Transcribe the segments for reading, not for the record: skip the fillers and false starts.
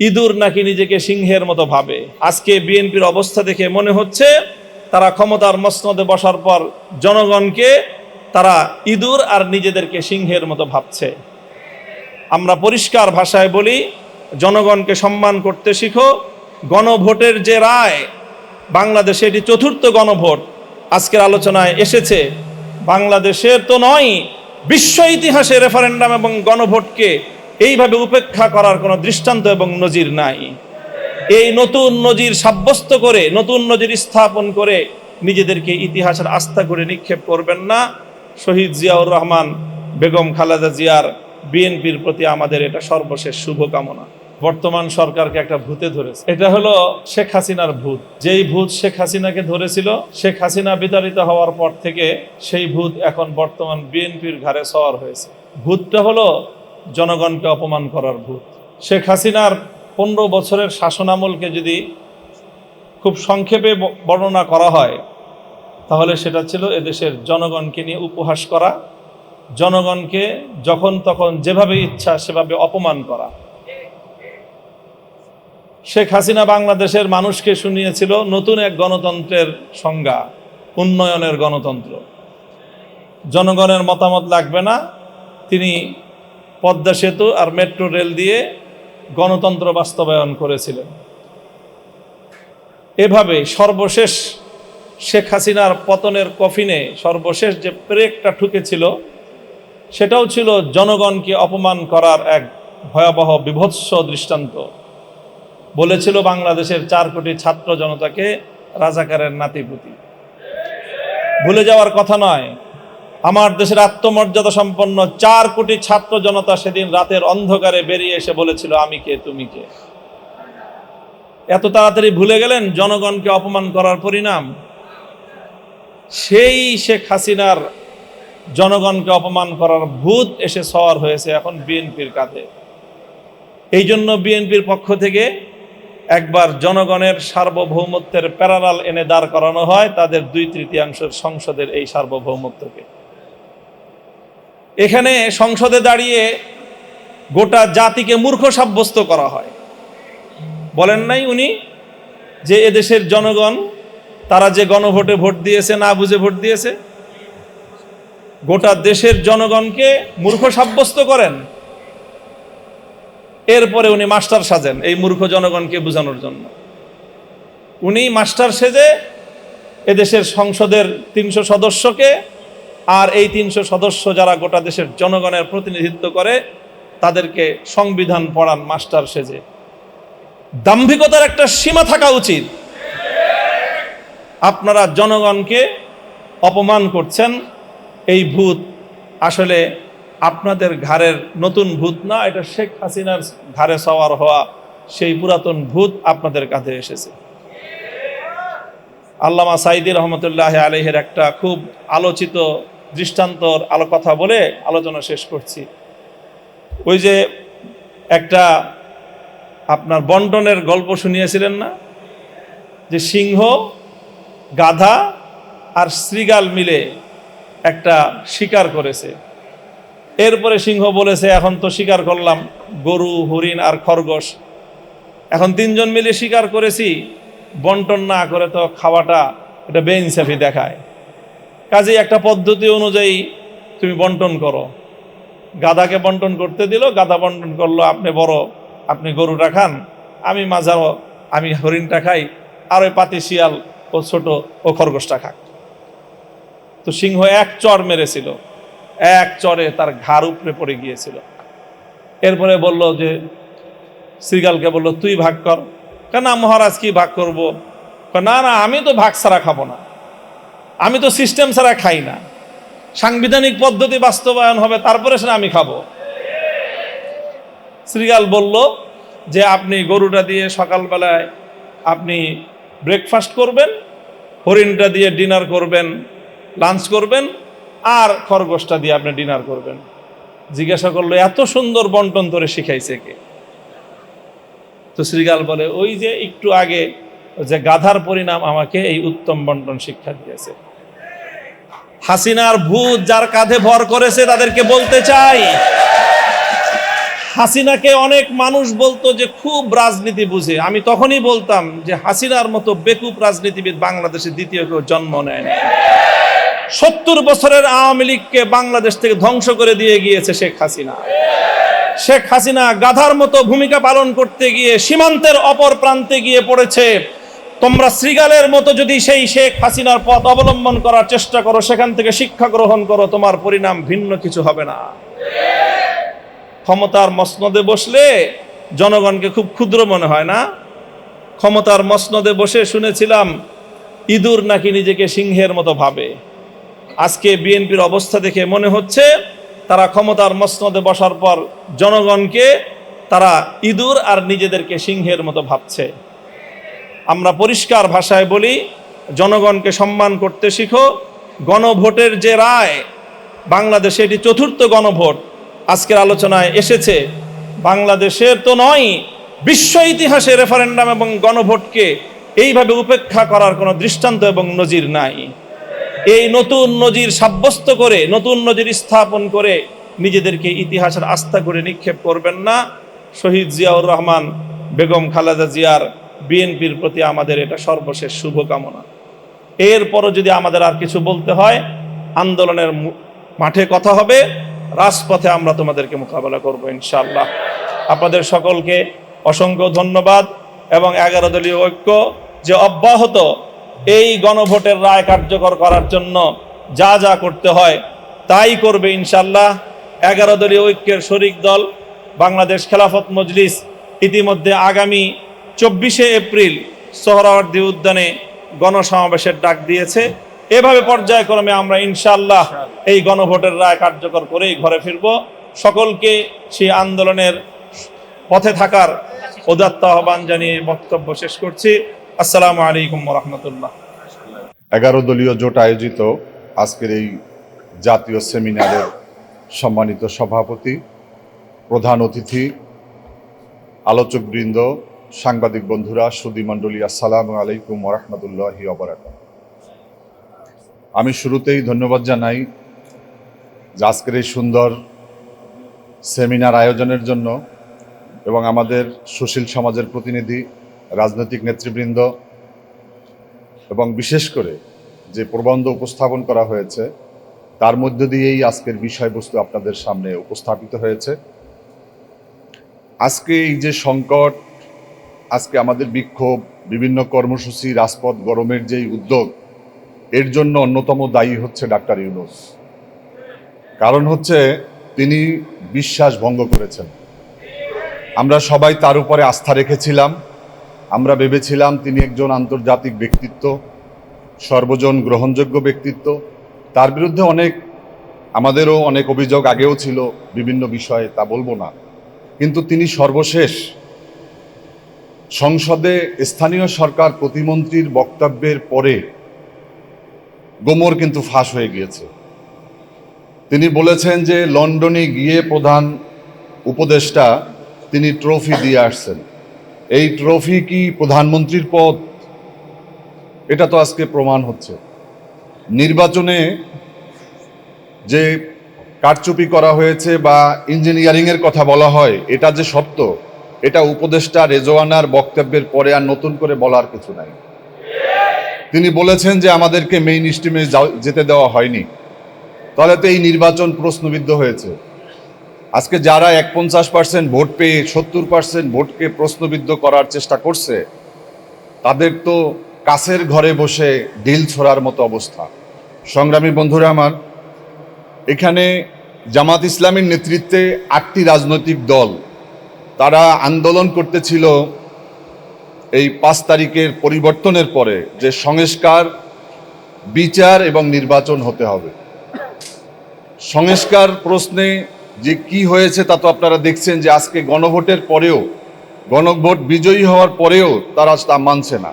ইঁদুর নাকি নিজেকে সিংহের মতো ভাবে। আজকে বিএনপির অবস্থা দেখে মনে হচ্ছে তারা ক্ষমতার মসনদে বসার পর জনগণকে তারা ইঁদুর আর নিজেদেরকে সিংহের মতো ভাবছে। আমরা পরিষ্কার ভাষায় বলি, জনগণকে সম্মান করতে শিখো। গণভোটের যে রায়, বাংলাদেশে এটি চতুর্থ গণভোট আজকের আলোচনায় এসেছে। বাংলাদেশের তো নয়, বিশ্ব ইতিহাসে রেফারেন্ডাম এবং গণভোটকে এইভাবে উপেক্ষা করার কোনো দৃষ্টান্ত এবং নজির নাই। এই নতুন নজির সাব্যস্ত করে, নতুন নজির স্থাপন করে নিজেদেরকে ইতিহাসের আস্থা করে নিক্ষেপ করবেন না। শহীদ জিয়াউর রহমান, বেগম খালেদা জিয়ার, বিএনপির প্রতি আমাদের এটা সর্বশেষ শুভকামনা। বর্তমান সরকারকে একটা ভূতে ধরেছে, এটা হলো শেখ হাসিনার ভূত। যেই ভূত শেখ হাসিনাকে ধরেছিল, শেখ হাসিনা বিতাড়িত হওয়ার পর থেকে সেই ভূত এখন বর্তমান বিএনপির ঘাড়ে সওয়ার হয়েছে। ভূতটা হলো জনগণকে অপমান করার ভূত। শেখ হাসিনার 15 বছরের শাসনামলকে যদি খুব সংক্ষেপে বর্ণনা করা হয়, তাহলে সেটা ছিল এদেশের জনগণকে নিয়ে উপহাস করা, জনগণকে যখন তখন যেভাবে ইচ্ছা সেভাবে অপমান করা। শেখ হাসিনা বাংলাদেশের মানুষকে শুনিয়েছিল নতুন এক গণতন্ত্রের সংজ্ঞা, উন্নয়নের গণতন্ত্র। জনগণের মতামত লাগবে না, তিনি পদ্মা সেতু আর মেট্রো রেল দিয়ে গণতন্ত্র বাস্তবায়ন করেছিলেন। এভাবে সর্বশেষ শেখ হাসিনার পতনের কফিনে সর্বশেষ যে ব্রেকটা ঠুকেছিল, সেটাও ছিল জনগণকে অপমান করার এক ভয়াবহ বিভৎস দৃষ্টান্ত। বলেছিল বাংলাদেশের 4 কোটি ছাত্র জনতাকে রাজাকারের নাতিপুতি। ভুলে যাওয়ার কথা নয়, আমার দেশের আত্মমর্যাদা সম্পন্ন 4 কোটি ছাত্র জনতা সেদিন রাতের অন্ধকারে বেরিয়ে এসে বলেছিল, আমি কে, তুমি কে। এত তাড়াতাড়ি ভুলে গেলেন জনগণকে অপমান করার পরিণাম। সেই শেখ হাসিনার জনগণকে অপমান করার ভূত এসে সওয়ার হয়েছে এখন বিএনপির কাঁধে। এই জন্য বিএনপির পক্ষ থেকে একবার জনগণের সার্বভৌমত্বের প্যারালাল এনে দাঁড় করানো হয় তাদের 2/3 সংসদের এই সার্বভৌমত্বকে। এখানে সংসদে দাঁড়িয়ে গোটা জাতিকে মূর্খ সাব্যস্ত করা হয়। বলেন নাই উনি যে এদেশের জনগণ তারা যে গণভোটে ভোট দিয়েছে, না বুঝে ভোট দিয়েছে। গোটা দেশের জনগণকে মূর্খ সাব্যস্ত করেন, এরপরে উনি মাস্টার সাজেন এই মূর্খ জনগণকে বোঝানোর জন্য। উনি মাস্টার সেজে এদেশের সংসদের 300 সদস্যকে আর এই 300 সদস্য যারা গোটা দেশের জনগণের প্রতিনিধিত্ব করে তাদেরকে সংবিধান পড়ান মাস্টার সেজে। দাম্ভিকতার একটা সীমা থাকা উচিত। আপনারা জনগণকে অপমান করছেন। এই ভূত আসলে আপনাদের ঘাড়ের নতুন ভূত না, এটা শেখ হাসিনার ঘাড়ে সওয়ার হওয়া সেই পুরাতন ভূত আপনাদের কাঁধে এসেছে। আল্লামা সাঈদী রহমতুল্লাহ আলাইহির একটা খুব আলোচিত দৃষ্টান্তর কথা বলে আলোচনা শেষ করছি। ওই যে একটা আপনার বন্টনের গল্প শুনিয়েছিলেন না, যে সিংহ, গাধা আর শৃগাল মিলে একটা শিকার করেছে। এরপরে সিংহ বলেছে, এখন তো শিকার করলাম গরু, হরিণ আর খরগোশ, এখন 3 জন মিলে শিকার করেছি, বন্টন না করে তো খাওয়াটা এটা বেইনসাফি দেখায়। কাজেই একটা পদ্ধতি অনুযায়ী তুমি বন্টন করো। গাধাকে বন্টন করতে দিল, গাধা বন্টন করলো, আপনি বড়, আপনি গরুটা খান, আমি মাঝারো, আমি হরিণটা খাই, আর ওই পাতি শিয়াল ও ছোট ও খরগোশটা খাক। তো সিংহ এক চড় মেরেছিল, এক চড়ে তার ঘাড় উপরে পড়ে গিয়েছিল। এরপরে বলল যে, শৃগালকে বলল, তুই ভাগ কর। কেন মহারাজ, কি ভাগ করব? না না, আমি তো ভাগ ছাড়া খাবো না, আমি তো সিস্টেম ছাড়া খাই না, সাংবিধানিক পদ্ধতি বাস্তবায়ন হবে তারপরে সেটা আমি খাবো। শৃগাল বলল যে, আপনি গরুটা দিয়ে সকালবেলায় আপনি ব্রেকফাস্ট করবেন, হরিণটা দিয়ে ডিনার করবেন, লাঞ্চ করবেন, আর খরগোশটা দিয়ে আপনি ডিনার করবেন। জিজ্ঞাসা করলো, এত সুন্দর বন্টন তোরে শিখাইছে কে? তো শৃগাল বলে, ওই যে একটু আগে যে গাধার পরিণাম আমাকে এই উত্তম বন্টন শিক্ষা দিয়েছে। হাসিনার ভূত যার কাঁধে ভর করেছে তাদেরকে বলতে চাই, হাসিনাকে অনেক মানুষ বলতো যে খুব রাজনীতি বুঝে। আমি তখনই বলতাম যে হাসিনার মতো বেকুব রাজনীতিবিদ বাংলাদেশে দ্বিতীয় কেউ জন্ম নেয়নি। 70 বছরের আওয়ামী লীগকে বাংলাদেশ থেকে ধ্বংস করে দিয়ে গিয়েছে শেখ হাসিনা। শেখ হাসিনা গাধার মতো ভূমিকা পালন করতে গিয়ে সীমান্তের অপর প্রান্তে গিয়ে পড়েছে। তোমরা শৃগালের মতো যদি সেই শেখ হাসিনার পথ অবলম্বন করার চেষ্টা করো, সেখান থেকে শিক্ষা গ্রহণ করো, তোমার পরিণাম ভিন্ন কিছু হবে না। ক্ষমতার মসনদে বসলে জনগণকে খুব ক্ষুদ্র মনে হয় না? ক্ষমতার মসনদে বসে শুনেছিলাম ইঁদুর নাকি নিজেকে সিংহের মতো ভাবে। আজকে বিএনপির অবস্থা দেখে মনে হচ্ছে তারা ক্ষমতার মসনদে বসার পর জনগণকে তারা ইঁদুর আর নিজেদেরকে সিংহের মতো ভাবছে। আমরা পরিষ্কার ভাষায় বলি, জনগণকে সম্মান করতে শিখো। গণভোটের যে রায়, বাংলাদেশে এটি ৪র্থ গণভোট আজকের আলোচনায় এসেছে। বাংলাদেশের তো নয়, বিশ্ব ইতিহাসে রেফারেন্ডাম এবং গণভোটকে এইভাবে উপেক্ষা করার কোনো দৃষ্টান্ত এবং নজির নাই। এই নতুন নজির সাব্যস্ত করে, নতুন নজির স্থাপন করে নিজেদেরকে ইতিহাসের আস্থা করে নিক্ষেপ করবেন না। শহীদ জিয়াউর রহমান, বেগম খালেদা জিয়ার, বিএনপির প্রতি আমাদের এটা সর্বশেষ শুভকামনা। এরপরও যদি আমাদের আর কিছু বলতে হয়, আন্দোলনের মাঠে কথা হবে, রাজপথে আমরা তোমাদেরকে মোকাবেলা করব ইনশাআল্লাহ। আপনাদের সকলকে অসংখ্য ধন্যবাদ। এবং 11 দলীয় ঐক্য যে অব্যাহত এই গণভোটের রায় কার্যকর করার জন্য যা যা করতে হয় তাই করবে ইনশাআল্লাহ। 11 দলীয় ঐক্যের শরিক দল বাংলাদেশ খেলাফত মজলিস ইতিমধ্যে আগামী 24শে এপ্রিল সোহরাওয়ার্দী উদ্যানে গণসমাবেশের ডাক দিয়েছে। এভাবে পর্যায়ক্রমে আমরা ইনশাআল্লাহ এই গণভোটের রায় কার্যকর করেই ঘরে ফিরব। সকলকে সেই আন্দোলনের পথে থাকার উদাত্ত আহ্বান জানিয়ে বক্তব্য শেষ করছি। আসসালামু আলাইকুম ওয়া রাহমাতুল্লাহ। 11 দলীয় জোট আয়োজিত আজকের এই জাতীয় সেমিনারের সম্মানিত সভাপতি, প্রধান অতিথি, আলোচকবৃন্দ, সাংবাদিক বন্ধুরা, সুধীমণ্ডলী, আসসালামু আলাইকুম ওয়া রাহমাতুল্লাহি ওয়া বারাকাতুহু। আমি শুরুতেই ধন্যবাদ জানাই যে আজকের এই সুন্দর সেমিনার আয়োজনের জন্য এবং আমাদের সুশীল সমাজের প্রতিনিধি, রাজনৈতিক নেতৃবৃন্দ এবং বিশেষ করে যে প্রবন্ধ উপস্থাপন করা হয়েছে তার মধ্য দিয়েই আজকের বিষয়বস্তু আপনাদের সামনে উপস্থাপিত হয়েছে। আজকে এই যে সংকট, আজকে আমাদের বিক্ষোভ, বিভিন্ন কর্মসূচি, রাজপথ গরমের যেই উদ্যোগ, এর জন্য অন্যতম দায়ী হচ্ছে ডাক্তার ইউনূস। কারণ হচ্ছে তিনি বিশ্বাস ভঙ্গ করেছেন। আমরা সবাই তার উপরে আস্থা রেখেছিলাম। আমরা ভেবেছিলাম তিনি একজন আন্তর্জাতিক ব্যক্তিত্ব, সর্বজন গ্রহণযোগ্য ব্যক্তিত্ব। তার বিরুদ্ধে আমাদেরও অনেক অভিযোগ আগেও ছিল বিভিন্ন বিষয়ে, তা বলবো না। কিন্তু তিনি সর্বশেষ সংসদে স্থানীয় সরকার প্রতিমন্ত্রীর বক্তব্যের পরে গোমর কিন্তু ফাঁস হয়ে গিয়েছে। তিনি বলেছেন যে লন্ডনে গিয়ে প্রধান উপদেষ্টা তিনি ট্রফি দিয়ে আসছেন। এই ট্রফি কি প্রধানমন্ত্রীর পদ? এটা তো আজকে প্রমাণ হচ্ছে। নির্বাচনে যে কারচুপি করা হয়েছে বা ইঞ্জিনিয়ারিংয়ের কথা বলা হয়, এটা যে সত্য, এটা উপদেষ্টা রেজওয়ানার বক্তব্যের পরে আর নতুন করে বলার কিছু নাই। তিনি বলেছেন যে আমাদেরকে মেইন স্ট্রিমে যেতে দেওয়া হয়নি। তাহলে তো এই নির্বাচন প্রশ্নবিদ্ধ হয়েছে। আজকে যারা 49% ভোট পেয়ে 70% ভোটকে প্রশ্নবিদ্ধ করার চেষ্টা করছে, তাদের তো কাছের ঘরে বসে ঢিল ছোড়ার মতো অবস্থা। সংগ্রামী বন্ধুরা আমার, এখানে জামাত ইসলামীর নেতৃত্বে 8টি রাজনৈতিক দল তারা আন্দোলন করতেছিল এই 5 তারিখের পরিবর্তনের পরে যে সংস্কার, বিচার এবং নির্বাচন হতে হবে। সংস্কার প্রশ্নে যে কি হয়েছে তা তো আপনারা দেখছেন, যে আজকে গণভোটের পরেও, গণভোট বিজয়ী হওয়ার পরেও তারা তা মানছে না।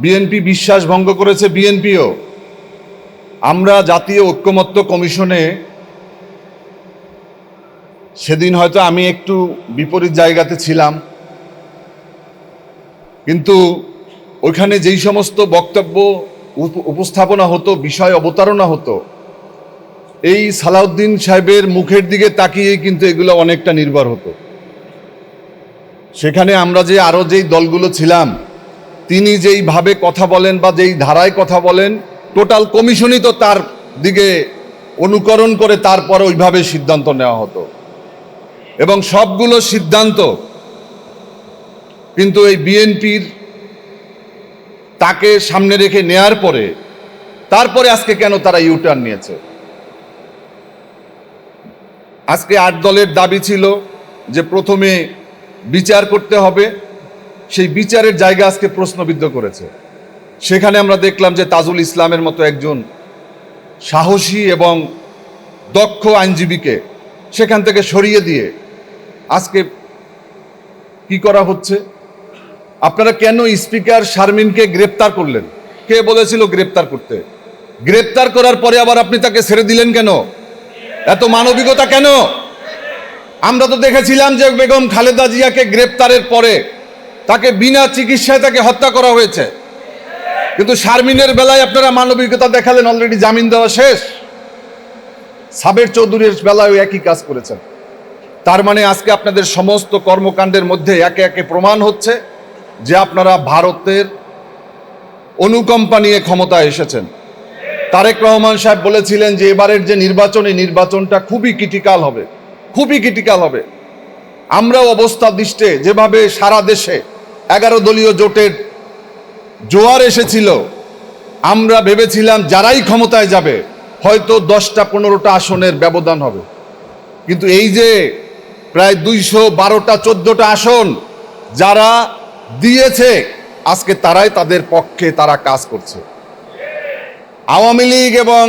বিএনপি বিশ্বাস ভঙ্গ করেছে, বিএনপিও। আমরা জাতীয় ঐক্যমত্য কমিশনে সেদিন হয়তো আমি একটু বিপরীত জায়গাতে ছিলাম, কিন্তু ওইখানে যেই সমস্ত বক্তব্য উপস্থাপনা হতো, বিষয় অবতারণা হতো, এই সালাউদ্দিন সাহেবের মুখের দিকে তাকিয়েই কিন্তু এগুলো অনেকটা নির্ভর হতো। সেখানে আমরা যে আরও যেই দলগুলো ছিলাম, তিনি যেইভাবে কথা বলেন বা যেই ধারায় কথা বলেন, টোটাল কমিশনই তো তার দিকে অনুকরণ করে তারপরে ওইভাবে সিদ্ধান্ত নেওয়া হতো। এবং সবগুলো সিদ্ধান্ত কিন্তু এই বিএনপির তাকে সামনে রেখে নেয়ার পরে তারপরে আজকে কেন তারা ইউটার্ন নিয়েছে? আজকে 8 দলের দাবি ছিল যে প্রথমে বিচার করতে হবে, সেই বিচারের জায়গা আজকে প্রশ্নবিদ্ধ করেছে। সেখানে আমরা দেখলাম যে তাজুল ইসলামের মতো একজন সাহসী এবং দক্ষ আইনজীবীকে সেখান থেকে সরিয়ে দিয়ে আজকে কি করা হচ্ছে? আপনারা কেন স্পিকার শারমিনকে গ্রেপ্তার করলেন? কে বলেছিল গ্রেপ্তার করতে? গ্রেপ্তার করার পরে আবার আপনি তাকে ছেড়ে দিলেন কেন? এত মানবিকতা কেন? আমরা তো দেখেছিলাম যে বেগম খালেদা জিয়াকে গ্রেপ্তারের পরে তাকে বিনা চিকিৎসায় তাকে হত্যা করা হয়েছে, কিন্তু শারমিনের বেলায় আপনারা মানবিকতা দেখালেন, অলরেডি জামিন দেওয়া শেষ। সাবের চৌধুরীর বেলায় একই কাজ করেছেন। তার মানে আজকে আপনাদের সমস্ত কর্মকাণ্ডের মধ্যে একে একে প্রমাণ হচ্ছে যে আপনারা ভারতের অনুকম্পা নিয়ে ক্ষমতায় এসেছেন। তারেক রহমান সাহেব বলেছিলেন যে এবারের যে নির্বাচন, এই নির্বাচনটা খুবই ক্রিটিক্যাল হবে, খুবই ক্রিটিক্যাল হবে। আমরাও অবস্থা দৃষ্টে যেভাবে সারা দেশে 11 দলীয় জোটের জোয়ার এসেছিল, আমরা ভেবেছিলাম যারাই ক্ষমতায় যাবে হয়তো 10টা 15টা আসনের ব্যবধান হবে, কিন্তু এই যে প্রায় 212টা 14টা আসন যারা দিয়েছে, আজকে তারাই তাদের পক্ষে তারা কাজ করছে। আওয়ামী লীগ এবং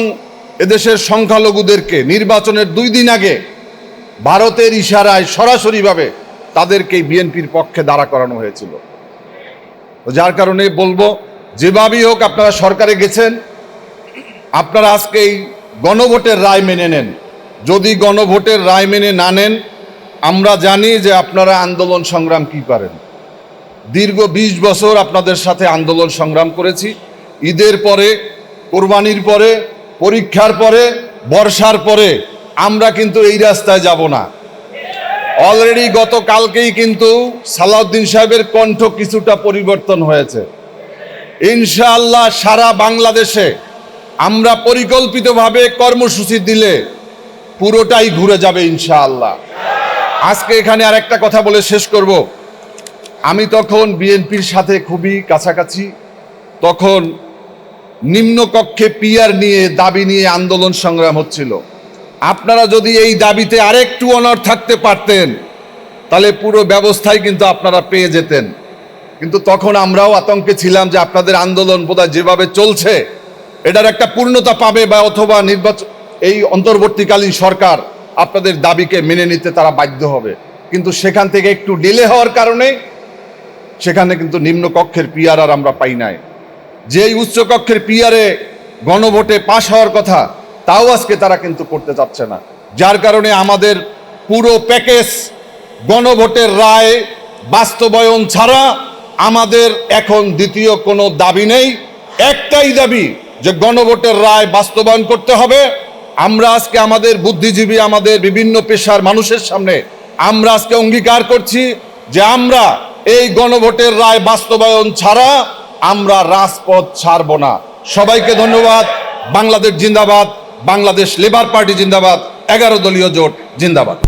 এদেশের সংখ্যালঘুদেরকে নির্বাচনের 2 দিন আগে ভারতের ইশারায় সরাসরিভাবে তাদেরকে বিএনপির পক্ষে দাঁড়া করানো হয়েছিল। যার কারণে বলবো, যেভাবেই হোক আপনারা সরকারে গেছেন, আপনারা আজকে এই গণভোটের রায় মেনে নেন। যদি গণভোটের রায় মেনে না নেন, আমরা জানি যে আপনারা আন্দোলন সংগ্রাম কি পারেন। দীর্ঘ 20 বছর আপনাদের সাথে আন্দোলন সংগ্রাম করেছি। ঈদের পরে, কোরবানির পরে, পরীক্ষার পরে, বর্ষার পরে আমরা কিন্তু এই রাস্তায় যাব না। অলরেডি গতকালকেই কিন্তু সালাউদ্দিন সাহেবের কণ্ঠ কিছুটা পরিবর্তন হয়েছে। ইনশাআল্লাহ সারা বাংলাদেশে আমরা পরিকল্পিতভাবে কর্মসূচি দিলে পুরোটাই ঘুরে যাবে ইনশাআল্লাহ। আজকে এখানে আর একটা কথা বলে শেষ করব। আমি তখন বিএনপির সাথে খুবই কাছাকাছি, তখন নিম্নকক্ষে পিআর নিয়ে দাবি নিয়ে আন্দোলন সংগ্রাম হচ্ছিল। আপনারা যদি এই দাবিতে আরেকটু অনড় থাকতে পারতেন, তাহলে পুরো ব্যবস্থাই কিন্তু আপনারা পেয়ে যেতেন। কিন্তু তখন আমরাও আতঙ্কে ছিলাম যে আপনাদের আন্দোলন বোধহয় যেভাবে চলছে এটার একটা পূর্ণতা পাবে, বা অথবা নির্বাচন এই অন্তর্বর্তীকালীন সরকার আপনাদের দাবিকে মেনে নিতে তারা বাধ্য হবে। কিন্তু সেখান থেকে একটু ডিলে হওয়ার কারণে সেখানে কিন্তু নিম্নকক্ষের পিআর আর আমরা পাই নাই। যেই উচ্চকক্ষের পিআরে গণভোটে পাশ হওয়ার কথা, তাও আজকে তারা কিন্তু করতে চাচ্ছে না। যার কারণে আমাদের পুরো প্যাকেজ গণভোটের রায় বাস্তবায়ন ছাড়া আমাদের এখন দ্বিতীয় কোনো দাবি নেই। একটাই দাবি যে গণভোটের রায় বাস্তবায়ন করতে হবে। আমরা আজকে আমাদের বুদ্ধিজীবী, আমাদের বিভিন্ন পেশার মানুষের সামনে আমরা আজকে অঙ্গীকার করছি যে আমরা এই গণভোটের রায় বাস্তবায়ন ছাড়া আমরা রাজপথ ছাড়ব না। সবাইকে ধন্যবাদ। বাংলাদেশ জিন্দাবাদ, বাংলাদেশ লেবার পার্টি জিন্দাবাদ, 11 দলীয় জোট জিন্দাবাদ।